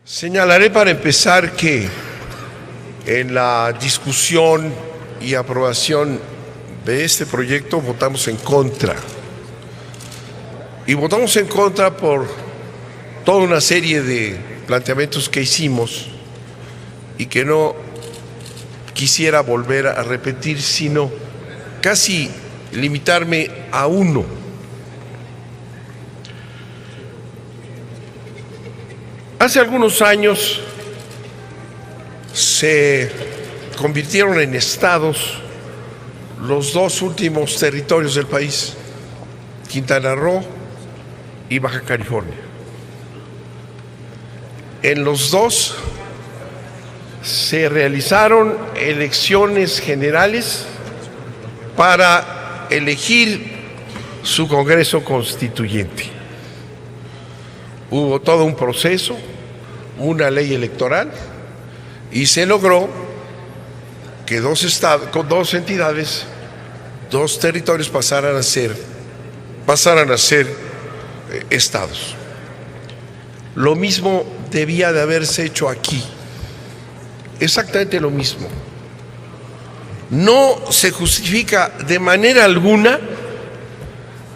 Señalaré para empezar que en la discusión y aprobación de este proyecto votamos en contra. Y votamos en contra por toda una serie de planteamientos que hicimos y que no quisiera volver a repetir, sino casi limitarme a uno. Hace algunos años se convirtieron en estados los dos últimos territorios del país, Quintana Roo y Baja California. En los dos se realizaron elecciones generales para elegir su Congreso Constituyente. Hubo todo un proceso, una ley electoral, y se logró que dos entidades, dos territorios pasaran a ser estados. Lo mismo debía de haberse hecho aquí, exactamente lo mismo. No se justifica de manera alguna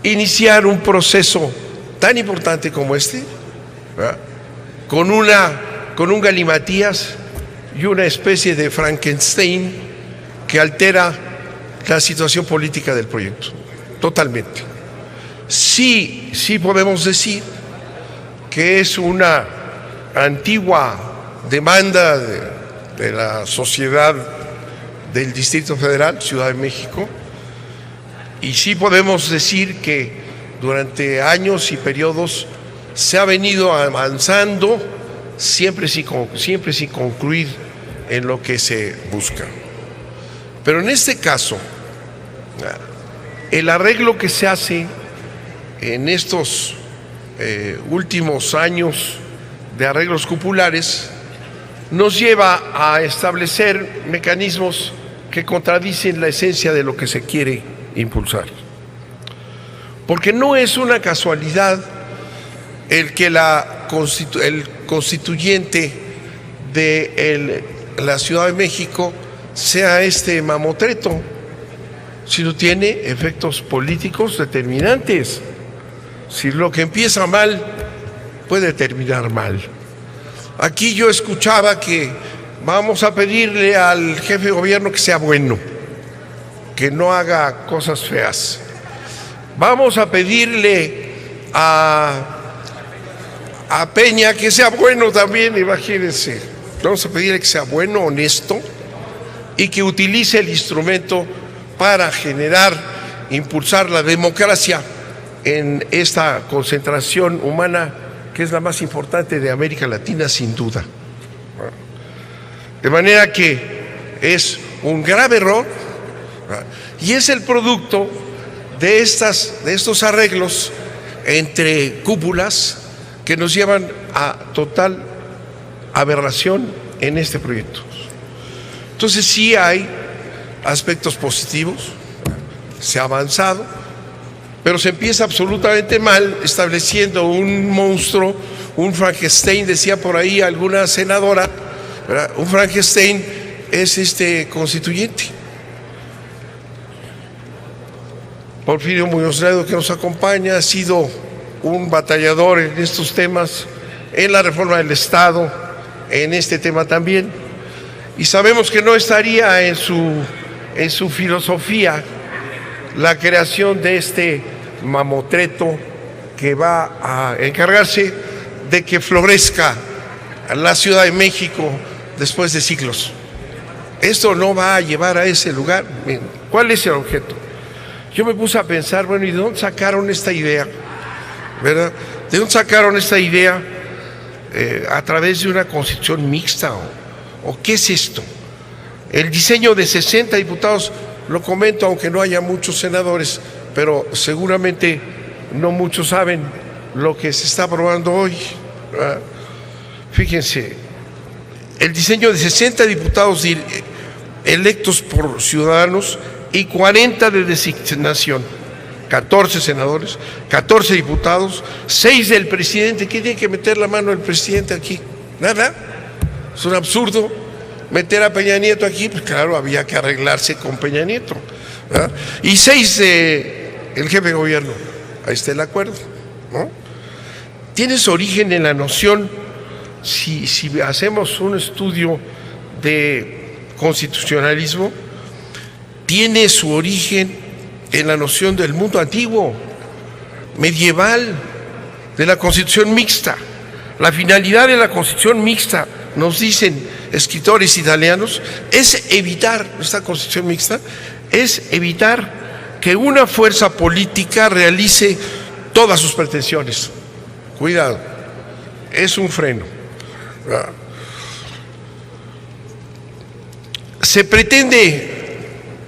iniciar un proceso tan importante como este, ¿verdad?, con un galimatías y una especie de Frankenstein que altera la situación política del proyecto, totalmente. Sí podemos decir que es una antigua demanda de la sociedad del Distrito Federal, Ciudad de México, y sí podemos decir que durante años y periodos se ha venido avanzando, siempre sin concluir en lo que se busca. Pero en este caso, el arreglo que se hace en estos últimos años de arreglos cupulares nos lleva a establecer mecanismos que contradicen la esencia de lo que se quiere impulsar. Porque no es una casualidad el que el constituyente de la Ciudad de México sea este mamotreto, sino tiene efectos políticos determinantes. Si lo que empieza mal puede terminar mal. Aquí yo escuchaba que vamos a pedirle al jefe de gobierno que sea bueno, que no haga cosas feas. Vamos a pedirle a Peña que sea bueno también, imagínense. Vamos a pedirle que sea bueno, honesto y que utilice el instrumento para impulsar la democracia en esta concentración humana que es la más importante de América Latina, sin duda. De manera que es un grave error y es el producto de estos arreglos entre cúpulas que nos llevan a total aberración en este proyecto. Entonces sí hay aspectos positivos, se ha avanzado, pero se empieza absolutamente mal estableciendo un monstruo, un Frankenstein, decía por ahí alguna senadora, ¿verdad? Un Frankenstein es este constituyente. Porfirio Muñoz Ledo, que nos acompaña, ha sido un batallador en estos temas, en la reforma del Estado, en este tema también, y sabemos que no estaría en su filosofía la creación de este mamotreto que va a encargarse de que florezca la Ciudad de México después de siglos. Esto no va a llevar a ese lugar. ¿Cuál es el objeto? Yo me puse a pensar, bueno, ¿y de dónde sacaron esta idea? ¿Verdad? ¿De dónde sacaron esta idea? ¿A través de una constitución mixta? ¿O qué es esto? El diseño de 60 diputados, lo comento aunque no haya muchos senadores, pero seguramente no muchos saben lo que se está aprobando hoy, ¿verdad? Fíjense, el diseño de 60 diputados electos por ciudadanos y 40 de designación. 14 senadores, 14 diputados, 6 del presidente. ¿Quién tiene que meter la mano el presidente aquí? Nada. Es un absurdo meter a Peña Nieto aquí, pues claro, había que arreglarse con Peña Nieto, ¿verdad? Y 6, el jefe de gobierno, ahí está el acuerdo, ¿no? Tiene su origen en la noción, si hacemos un estudio de constitucionalismo, tiene su origen en la noción del mundo antiguo, medieval, de la constitución mixta. La finalidad de la constitución mixta, nos dicen escritores italianos, es evitar, esta constitución mixta, es evitar que una fuerza política realice todas sus pretensiones. Cuidado, es un freno. Se pretende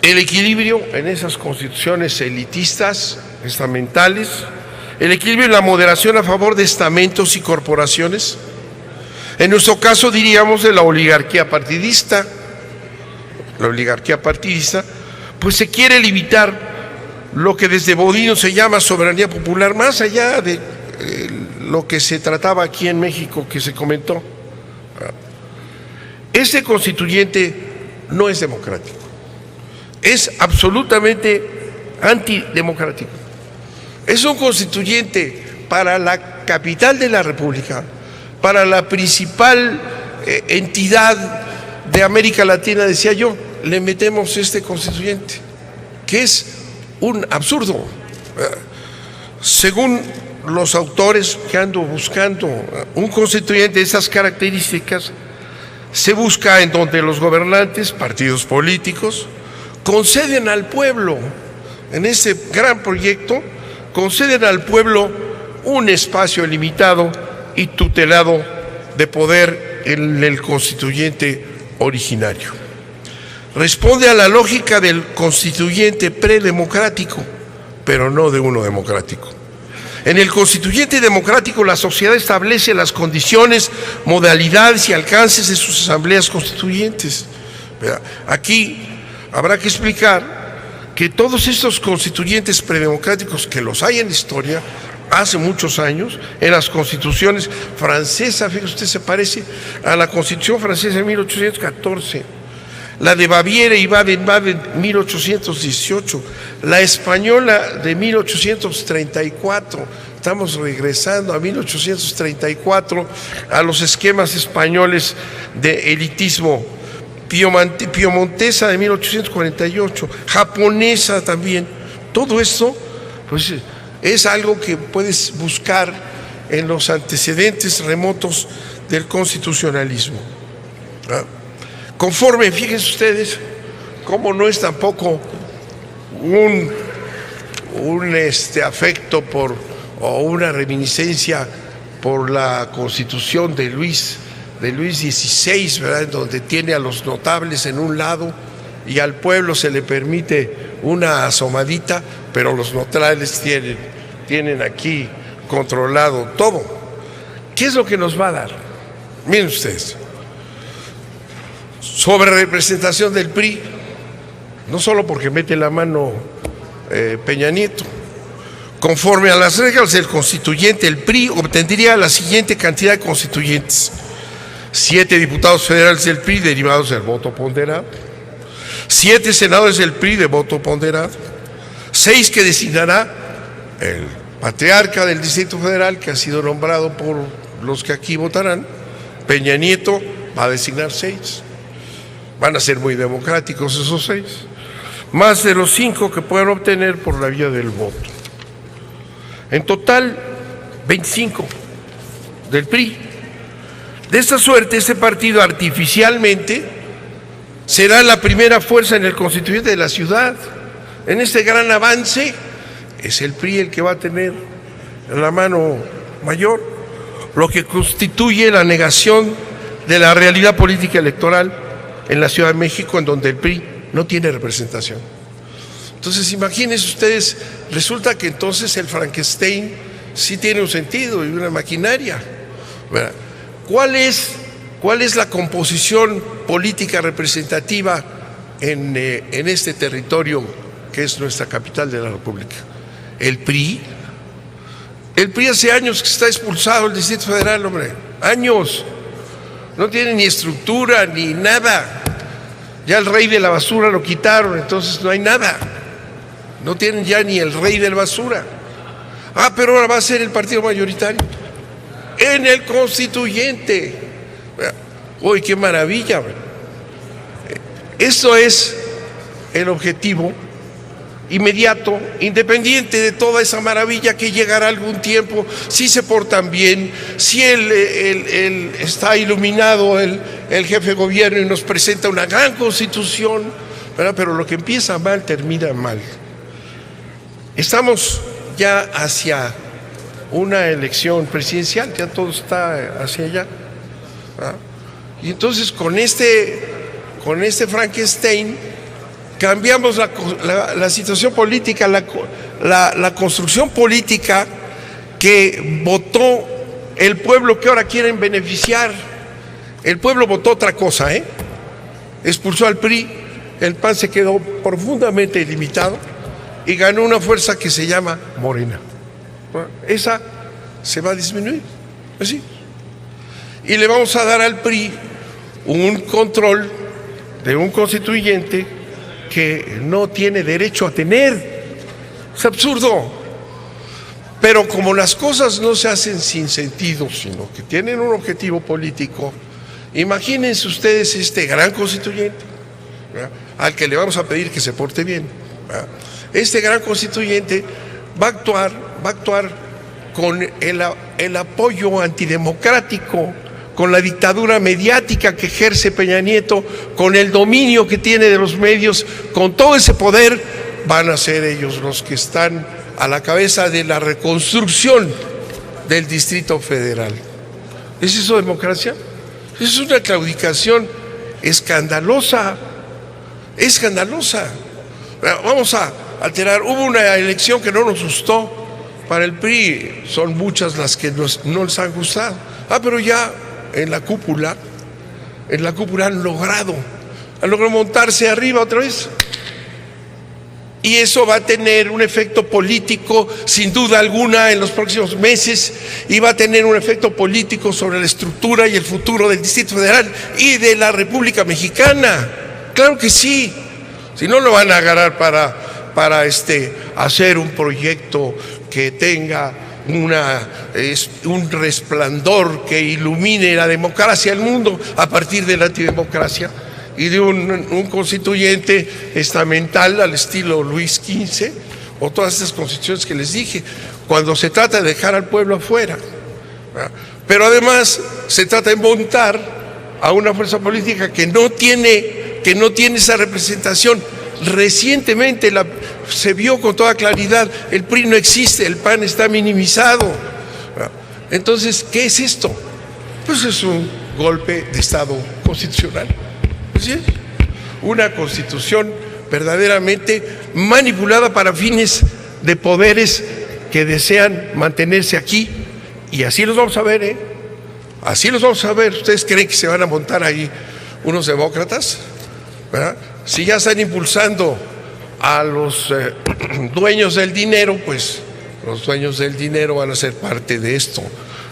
el equilibrio en esas constituciones elitistas, estamentales, el equilibrio y la moderación a favor de estamentos y corporaciones. En nuestro caso diríamos de la oligarquía partidista. La oligarquía partidista, pues se quiere limitar lo que desde Bodino se llama soberanía popular, más allá de lo que se trataba aquí en México, que se comentó. Este constituyente no es democrático, es absolutamente antidemocrático. Es un constituyente para la capital de la República, para la principal entidad de América Latina, decía yo, le metemos este constituyente, que es un absurdo. Según los autores que ando buscando un constituyente de esas características, se busca en donde los gobernantes, partidos políticos, conceden al pueblo, en este gran proyecto, conceden al pueblo un espacio limitado y tutelado de poder en el constituyente originario. Responde a la lógica del constituyente predemocrático, pero no de uno democrático. En el constituyente democrático, la sociedad establece las condiciones, modalidades y alcances de sus asambleas constituyentes. Aquí habrá que explicar que todos estos constituyentes predemocráticos, que los hay en la historia, hace muchos años, en las constituciones francesas, fíjese usted, se parece a la constitución francesa de 1814, la de Baviera y Baden-Baden 1818, la española de 1834, estamos regresando a 1834, a los esquemas españoles de elitismo, piemontesa de 1848, japonesa también. Todo esto, pues, es algo que puedes buscar en los antecedentes remotos del constitucionalismo. Conforme, fíjense ustedes, cómo no es tampoco un afecto por, o una reminiscencia por la Constitución de Luis XVI, ¿verdad?, en donde tiene a los notables en un lado y al pueblo se le permite una asomadita, pero los notables tienen aquí controlado todo. ¿Qué es lo que nos va a dar? Miren ustedes, sobre representación del PRI, no solo porque mete la mano Peña Nieto. Conforme a las reglas del constituyente, el PRI obtendría la siguiente cantidad de constituyentes: 7 diputados federales del PRI derivados del voto ponderado, 7 senadores del PRI de voto ponderado, 6 que designará el patriarca del Distrito Federal, que ha sido nombrado por los que aquí votarán. Peña Nieto va a designar 6. Van a ser muy democráticos esos 6, más de los 5 que puedan obtener por la vía del voto. En total, 25 del PRI. De esta suerte, este partido artificialmente será la primera fuerza en el constituyente de la ciudad. En este gran avance, es el PRI el que va a tener la mano mayor, lo que constituye la negación de la realidad política electoral en la Ciudad de México, en donde el PRI no tiene representación. Entonces, imagínense ustedes, resulta que entonces el Frankenstein sí tiene un sentido y una maquinaria. ¿Cuál es la composición política representativa en este territorio que es nuestra capital de la República? El PRI. El PRI hace años que está expulsado del Distrito Federal, hombre, años. no tiene ni estructura ni nada. Ya el rey de la basura lo quitaron, entonces no hay nada. No tienen ya ni el rey de la basura. Ah, pero ahora va a ser el partido mayoritario en el constituyente. Uy, qué maravilla. Esto es el objetivo inmediato, independiente de toda esa maravilla que llegará algún tiempo, si se portan bien, si está iluminado el jefe de gobierno y nos presenta una gran constitución, ¿verdad? Pero lo que empieza mal termina mal. Estamos ya hacia una elección presidencial, ya todo está hacia allá, ¿verdad? Y entonces con este Frankenstein cambiamos la situación política, la construcción política que votó el pueblo, que ahora quieren beneficiar. El pueblo votó otra cosa, expulsó al PRI, el PAN se quedó profundamente limitado y ganó una fuerza que se llama Morena. Esa se va a disminuir, así. Y le vamos a dar al PRI un control de un constituyente que no tiene derecho a tener. Es absurdo. Pero como las cosas no se hacen sin sentido, sino que tienen un objetivo político, imagínense ustedes este gran constituyente, ¿verdad?, al que le vamos a pedir que se porte bien, ¿verdad? Este gran constituyente va a actuar con el apoyo antidemocrático, con la dictadura mediática que ejerce Peña Nieto, con el dominio que tiene de los medios, con todo ese poder, van a ser ellos los que están a la cabeza de la reconstrucción del Distrito Federal. ¿Es eso democracia? Es una claudicación escandalosa, escandalosa. Vamos a alterar. Hubo una elección que no nos gustó para el PRI, son muchas las que no les han gustado. Pero ya en la cúpula han logrado montarse arriba otra vez. Y eso va a tener un efecto político, sin duda alguna, en los próximos meses, y va a tener un efecto político sobre la estructura y el futuro del Distrito Federal y de la República Mexicana. Claro que sí. Si no, lo van a agarrar para hacer un proyecto que tenga un resplandor que ilumine la democracia del mundo a partir de la antidemocracia y de un constituyente estamental al estilo Luis XV o todas esas constituciones que les dije, cuando se trata de dejar al pueblo afuera, ¿verdad? Pero además se trata de montar a una fuerza política que no tiene esa representación. Recientemente se vio con toda claridad, el PRI no existe, el PAN está minimizado. Entonces, ¿qué es esto? Pues es un golpe de Estado constitucional. ¿Sí? Una constitución verdaderamente manipulada para fines de poderes que desean mantenerse aquí, y así los vamos a ver, así los vamos a ver. ¿Ustedes creen que se van a montar ahí unos demócratas? ¿Verdad? Si ya están impulsando a los dueños del dinero, pues los dueños del dinero van a ser parte de esto.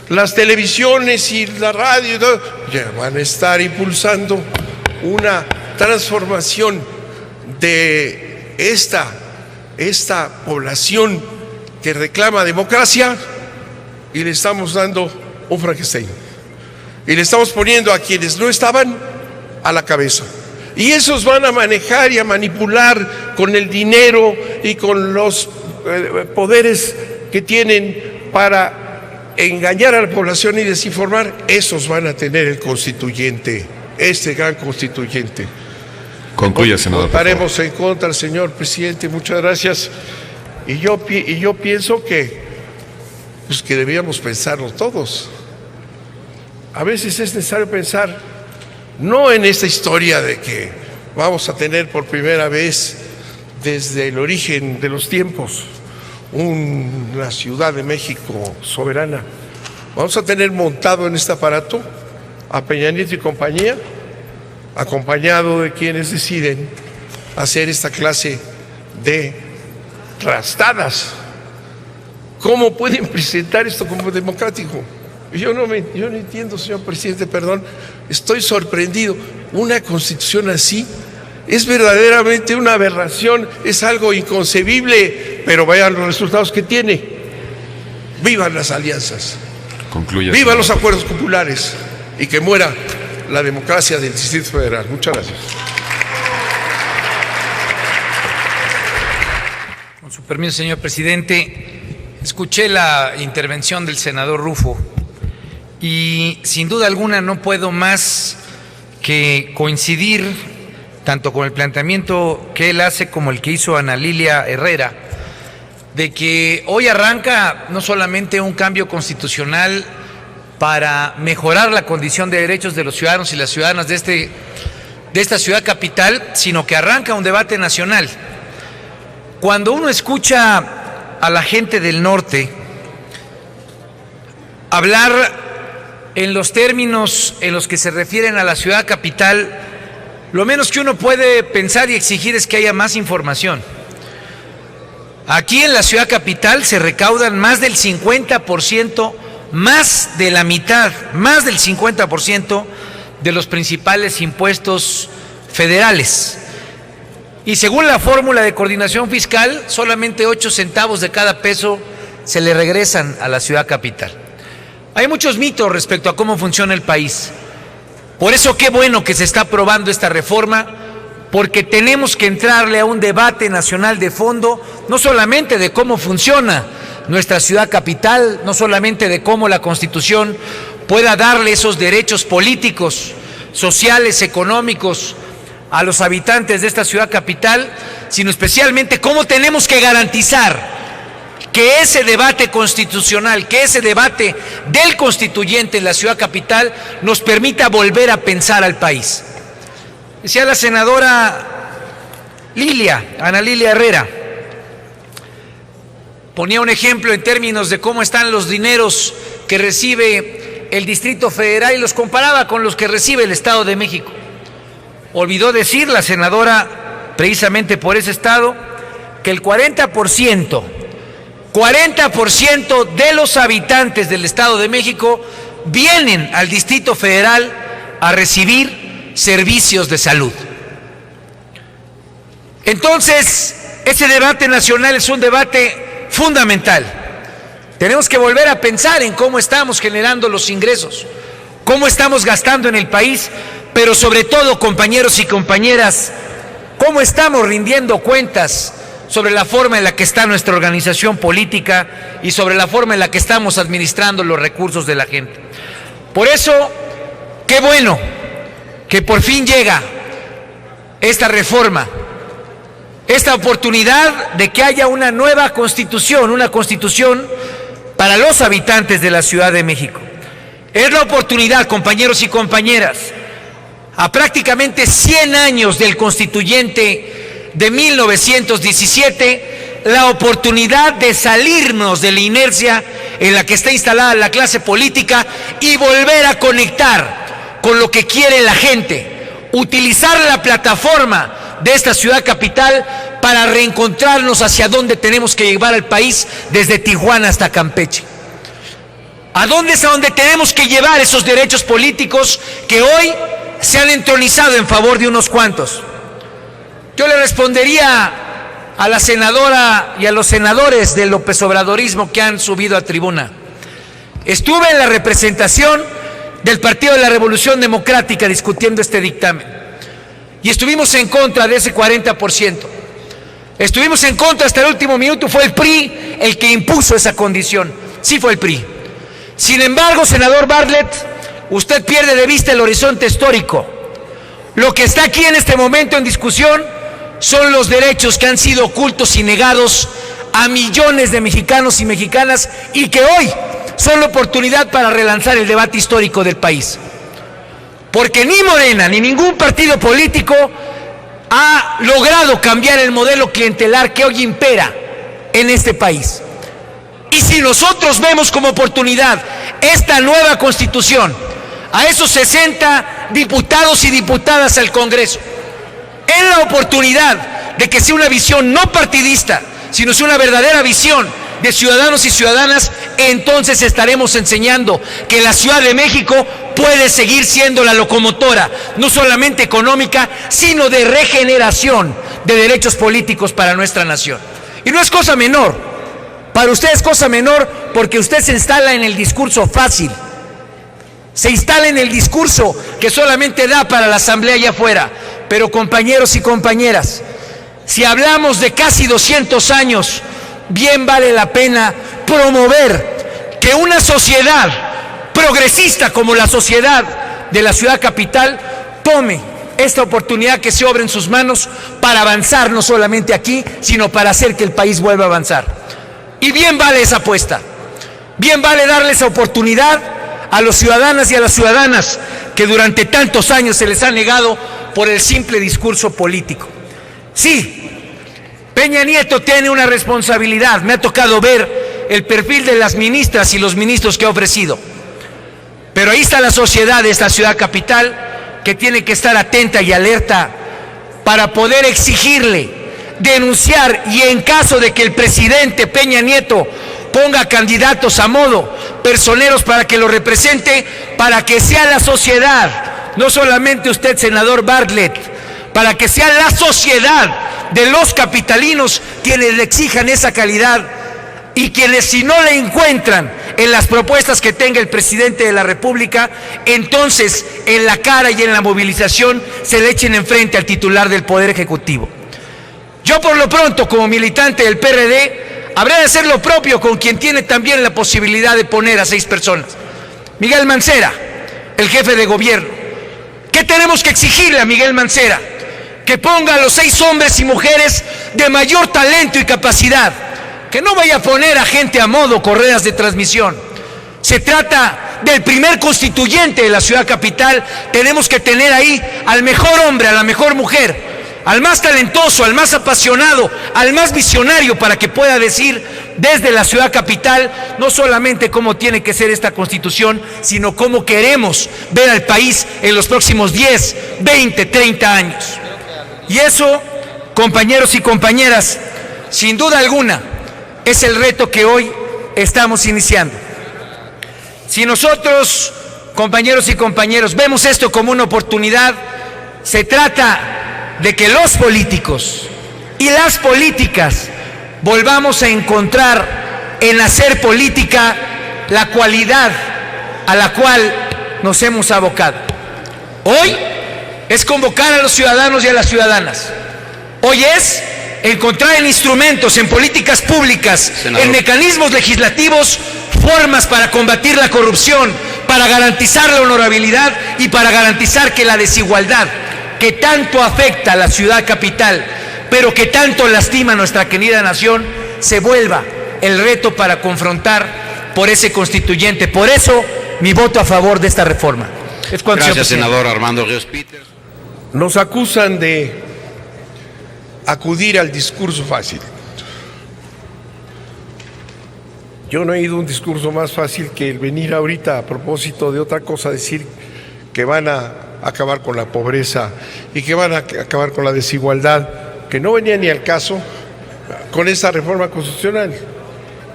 Las televisiones y la radio y todo, ya van a estar impulsando una transformación de esta población que reclama democracia, y le estamos dando un Frankenstein. Y le estamos poniendo a quienes no estaban a la cabeza. Y esos van a manejar y a manipular con el dinero y con los poderes que tienen para engañar a la población y desinformar. Esos van a tener el constituyente, este gran constituyente. Concluya, senador. Votaremos en contra, señor presidente. Muchas gracias. Y yo pienso que debíamos pensarlo todos. A veces es necesario pensar, no en esta historia de que vamos a tener por primera vez desde el origen de los tiempos una Ciudad de México soberana. Vamos a tener montado en este aparato a Peña Nieto y compañía, acompañado de quienes deciden hacer esta clase de trastadas. ¿Cómo pueden presentar esto como democrático? Yo no entiendo, señor presidente, perdón, estoy sorprendido. Una constitución así es verdaderamente una aberración, es algo inconcebible, pero vayan los resultados que tiene. Vivan las alianzas, Concluya, vivan los senador. acuerdos populares y que muera la democracia del Distrito Federal. Muchas gracias. Con su permiso, señor presidente, escuché la intervención del senador Rufo y sin duda alguna no puedo más que coincidir tanto con el planteamiento que él hace como el que hizo Ana Lilia Herrera, de que hoy arranca no solamente un cambio constitucional para mejorar la condición de derechos de los ciudadanos y las ciudadanas de esta ciudad capital, sino que arranca un debate nacional. Cuando uno escucha a la gente del norte hablar en los términos en los que se refieren a la ciudad capital, lo menos que uno puede pensar y exigir es que haya más información. Aquí en la ciudad capital se recaudan más del 50%, más de la mitad, más del 50% de los principales impuestos federales. Y según la fórmula de coordinación fiscal, solamente 8 centavos de cada peso se le regresan a la ciudad capital. Hay muchos mitos respecto a cómo funciona el país. Por eso qué bueno que se está aprobando esta reforma, porque tenemos que entrarle a un debate nacional de fondo, no solamente de cómo funciona nuestra ciudad capital, no solamente de cómo la Constitución pueda darle esos derechos políticos, sociales, económicos a los habitantes de esta ciudad capital, sino especialmente cómo tenemos que garantizar que ese debate constitucional, que ese debate del constituyente en la ciudad capital nos permita volver a pensar al país. Decía la senadora Ana Lilia Herrera, ponía un ejemplo en términos de cómo están los dineros que recibe el Distrito Federal y los comparaba con los que recibe el Estado de México. Olvidó decir la senadora, precisamente por ese estado, que el 40% de los habitantes del Estado de México vienen al Distrito Federal a recibir servicios de salud. Entonces, ese debate nacional es un debate fundamental. Tenemos que volver a pensar en cómo estamos generando los ingresos, cómo estamos gastando en el país, pero sobre todo, compañeros y compañeras, cómo estamos rindiendo cuentas sobre la forma en la que está nuestra organización política y sobre la forma en la que estamos administrando los recursos de la gente. Por eso, qué bueno que por fin llega esta reforma, esta oportunidad de que haya una nueva constitución, una constitución para los habitantes de la Ciudad de México. Es la oportunidad, compañeros y compañeras, a prácticamente 100 años del constituyente de 1917, la oportunidad de salirnos de la inercia en la que está instalada la clase política y volver a conectar con lo que quiere la gente, utilizar la plataforma de esta ciudad capital para reencontrarnos hacia dónde tenemos que llevar al país desde Tijuana hasta Campeche. ¿A dónde es a donde tenemos que llevar esos derechos políticos que hoy se han entronizado en favor de unos cuantos? Yo le respondería a la senadora y a los senadores del López Obradorismo que han subido a tribuna. Estuve en la representación del Partido de la Revolución Democrática discutiendo este dictamen y estuvimos en contra de ese 40%. Estuvimos en contra hasta el último minuto. Fue el PRI el que impuso esa condición. Sí, fue el PRI. Sin embargo, senador Bartlett, usted pierde de vista el horizonte histórico. Lo que está aquí en este momento en discusión son los derechos que han sido ocultos y negados a millones de mexicanos y mexicanas y que hoy son la oportunidad para relanzar el debate histórico del país. Porque ni Morena ni ningún partido político ha logrado cambiar el modelo clientelar que hoy impera en este país. Y si nosotros vemos como oportunidad esta nueva constitución, a esos 60 diputados y diputadas al Congreso, en la oportunidad de que sea una visión no partidista, sino sea una verdadera visión de ciudadanos y ciudadanas entonces estaremos enseñando que la Ciudad de México puede seguir siendo la locomotora, no solamente económica, sino de regeneración de derechos políticos para nuestra nación. Y no es cosa menor, para usted es cosa menor porque usted se instala en el discurso fácil, se instala en el discurso que solamente da para la asamblea allá afuera. Pero compañeros y compañeras, si hablamos de casi 200 años, bien vale la pena promover que una sociedad progresista como la sociedad de la ciudad capital tome esta oportunidad que se obra en sus manos para avanzar no solamente aquí, sino para hacer que el país vuelva a avanzar. Y bien vale esa apuesta, bien vale darle esa oportunidad a los ciudadanas y a las ciudadanas que durante tantos años se les ha negado por el simple discurso político. Sí, Peña Nieto tiene una responsabilidad. Me ha tocado ver el perfil de las ministras y los ministros que ha ofrecido. Pero ahí está la sociedad de esta ciudad capital que tiene que estar atenta y alerta para poder exigirle, denunciar y en caso de que el presidente Peña Nieto ponga candidatos a modo, personeros para que lo represente, para que sea la sociedad, no solamente usted, senador Bartlett, para que sea la sociedad de los capitalinos quienes le exijan esa calidad y quienes si no le encuentran en las propuestas que tenga el presidente de la República, entonces en la cara y en la movilización se le echen enfrente al titular del Poder Ejecutivo. Yo por lo pronto, como militante del PRD, habrá de hacer lo propio con quien tiene también la posibilidad de poner a 6 personas. Miguel Mancera, el jefe de gobierno. ¿Qué tenemos que exigirle a Miguel Mancera? Que ponga a los 6 hombres y mujeres de mayor talento y capacidad. Que no vaya a poner a gente a modo, correas de transmisión. Se trata del primer constituyente de la ciudad capital. Tenemos que tener ahí al mejor hombre, a la mejor mujer, al más talentoso, al más apasionado, al más visionario, para que pueda decir desde la ciudad capital no solamente cómo tiene que ser esta constitución, sino cómo queremos ver al país en los próximos 10, 20, 30 años. Y eso, compañeros y compañeras, sin duda alguna, es el reto que hoy estamos iniciando. Si nosotros, compañeros y compañeros, vemos esto como una oportunidad, se trata de que los políticos y las políticas volvamos a encontrar en hacer política la cualidad a la cual nos hemos abocado. Hoy es convocar a los ciudadanos y a las ciudadanas. Hoy es encontrar en instrumentos, en políticas públicas, senador, en mecanismos legislativos, formas para combatir la corrupción, para garantizar la honorabilidad y para garantizar que la desigualdad que tanto afecta a la ciudad capital, pero que tanto lastima a nuestra querida nación, se vuelva el reto para confrontar por ese constituyente. Por eso, mi voto a favor de esta reforma. Gracias, senador Armando Ríos Peters. Nos acusan de acudir al discurso fácil. Yo no he ido a un discurso más fácil que el venir ahorita a propósito de otra cosa, decir que van a acabar con la pobreza y que van a acabar con la desigualdad, que no venía ni al caso con esta reforma constitucional.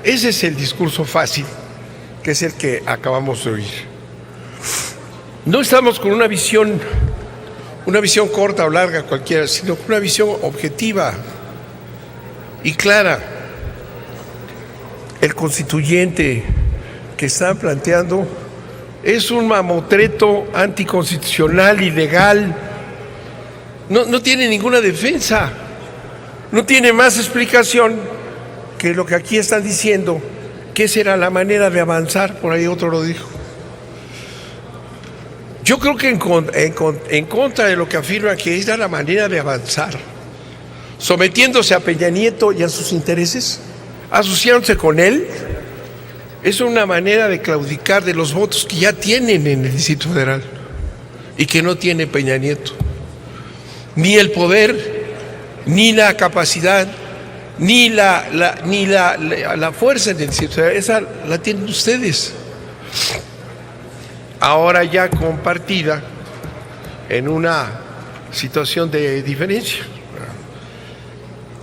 Ese es el discurso fácil, que es el que acabamos de oír. No estamos con una visión corta o larga cualquiera, sino con una visión objetiva y clara. El constituyente que están planteando es un mamotreto anticonstitucional, ilegal. No tiene ninguna defensa, no tiene más explicación que lo que aquí están diciendo, que será la manera de avanzar. Por ahí otro lo dijo. Yo creo que en contra de lo que afirma que es la manera de avanzar, sometiéndose a Peña Nieto y a sus intereses, asociándose con él, es una manera de claudicar de los votos que ya tienen en el Distrito Federal y que no tiene Peña Nieto. Ni el poder, ni la capacidad, ni la fuerza en el Distrito Federal. Esa la tienen ustedes. Ahora ya compartida en una situación de diferencia.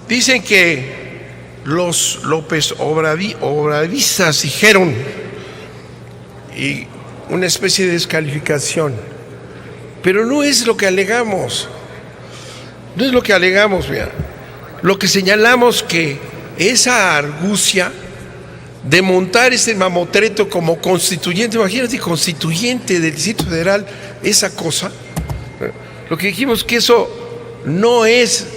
Dicen que los López Obradoristas dijeron, y una especie de descalificación, pero no es lo que alegamos, no es lo que alegamos, mira. Lo que señalamos que esa argucia de montar este mamotreto como constituyente, imagínate, constituyente del Distrito Federal, esa cosa, lo que dijimos que eso no es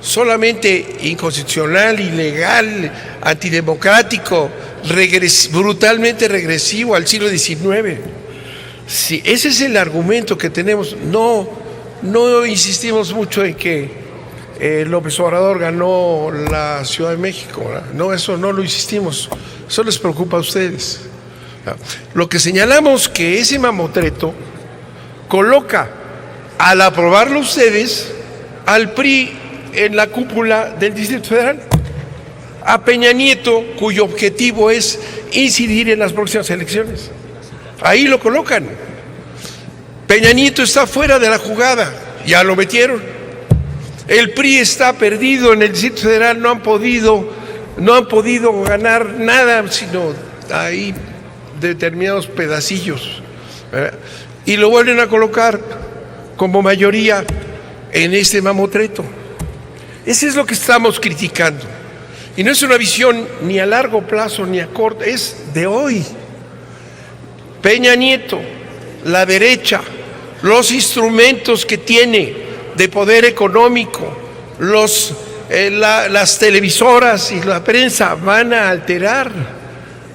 solamente inconstitucional, ilegal, antidemocrático, brutalmente regresivo al siglo XIX. Sí, ese es el argumento que tenemos. No insistimos mucho en que López Obrador ganó la Ciudad de México, ¿verdad? No, eso no lo insistimos, eso les preocupa a ustedes. Lo que señalamos que ese mamotreto coloca, al aprobarlo ustedes, al PRI en la cúpula del Distrito Federal, a Peña Nieto, cuyo objetivo es incidir en las próximas elecciones. Ahí lo colocan. Peña Nieto está fuera de la jugada, ya lo metieron. El PRI está perdido en el Distrito Federal, no han podido ganar nada, sino ahí determinados pedacillos, ¿verdad? Y lo vuelven a colocar como mayoría en este mamotreto. Eso es lo que estamos criticando. Y no es una visión ni a largo plazo ni a corto, es de hoy. Peña Nieto, la derecha, los instrumentos que tiene de poder económico, las televisoras y la prensa van a alterar,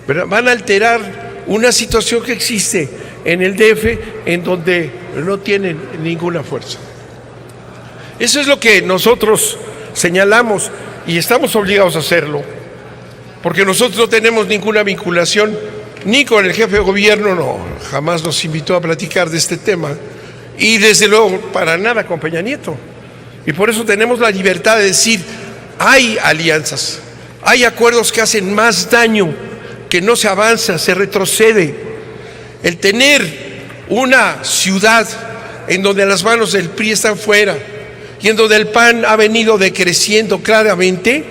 ¿verdad? Van a alterar una situación que existe en el DF en donde no tienen ninguna fuerza. Eso es lo que nosotros señalamos y estamos obligados a hacerlo, porque nosotros no tenemos ninguna vinculación ni con el jefe de gobierno, no, jamás nos invitó a platicar de este tema, y desde luego para nada con Peña Nieto. Y por eso tenemos la libertad de decir, hay alianzas, hay acuerdos que hacen más daño, que no se avanza, se retrocede. El tener una ciudad en donde las manos del PRI están fuera y en donde el PAN ha venido decreciendo claramente,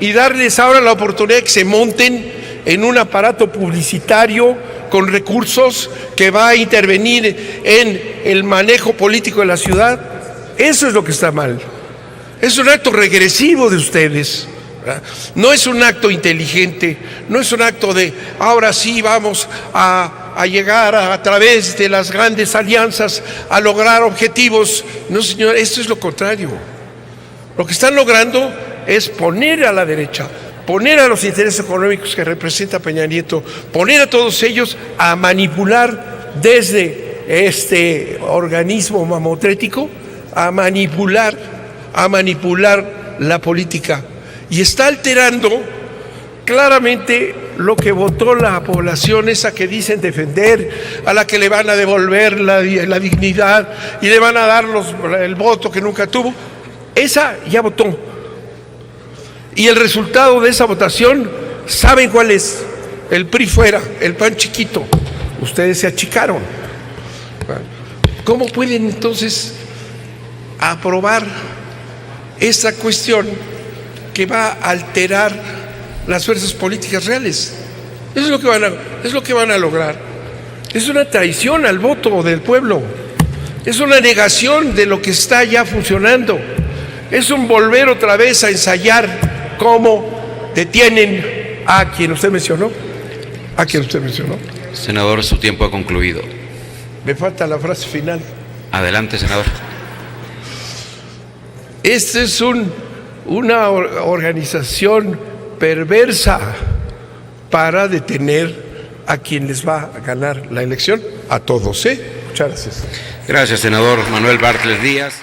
y darles ahora la oportunidad de que se monten en un aparato publicitario con recursos que va a intervenir en el manejo político de la ciudad, eso es lo que está mal. Es un acto regresivo de ustedes, ¿verdad? No es un acto inteligente, no es un acto de ahora sí vamos a llegar a través de las grandes alianzas a lograr objetivos. No, señor, esto es lo contrario. Lo que están logrando es poner a la derecha, poner a los intereses económicos que representa Peña Nieto, poner a todos ellos a manipular desde este organismo mamotrético, a manipular la política, y está alterando claramente lo que votó la población, esa que dicen defender, a la que le van a devolver la dignidad y le van a dar el voto que nunca tuvo. Esa ya votó. Y el resultado de esa votación, ¿saben cuál es? El PRI fuera, el PAN chiquito. Ustedes se achicaron. ¿Cómo pueden entonces aprobar esta cuestión que va a alterar las fuerzas políticas reales? Eso es lo que van a lograr. Es una traición al voto del pueblo. Es una negación de lo que está ya funcionando. Es un volver otra vez a ensayar cómo detienen a quien usted mencionó. Senador, su tiempo ha concluido. Me falta la frase final. Adelante, senador. Esta es una organización perversa para detener a quien les va a ganar la elección, a todos, ¿eh? Muchas gracias. Gracias, senador Manuel Bartlett Díaz.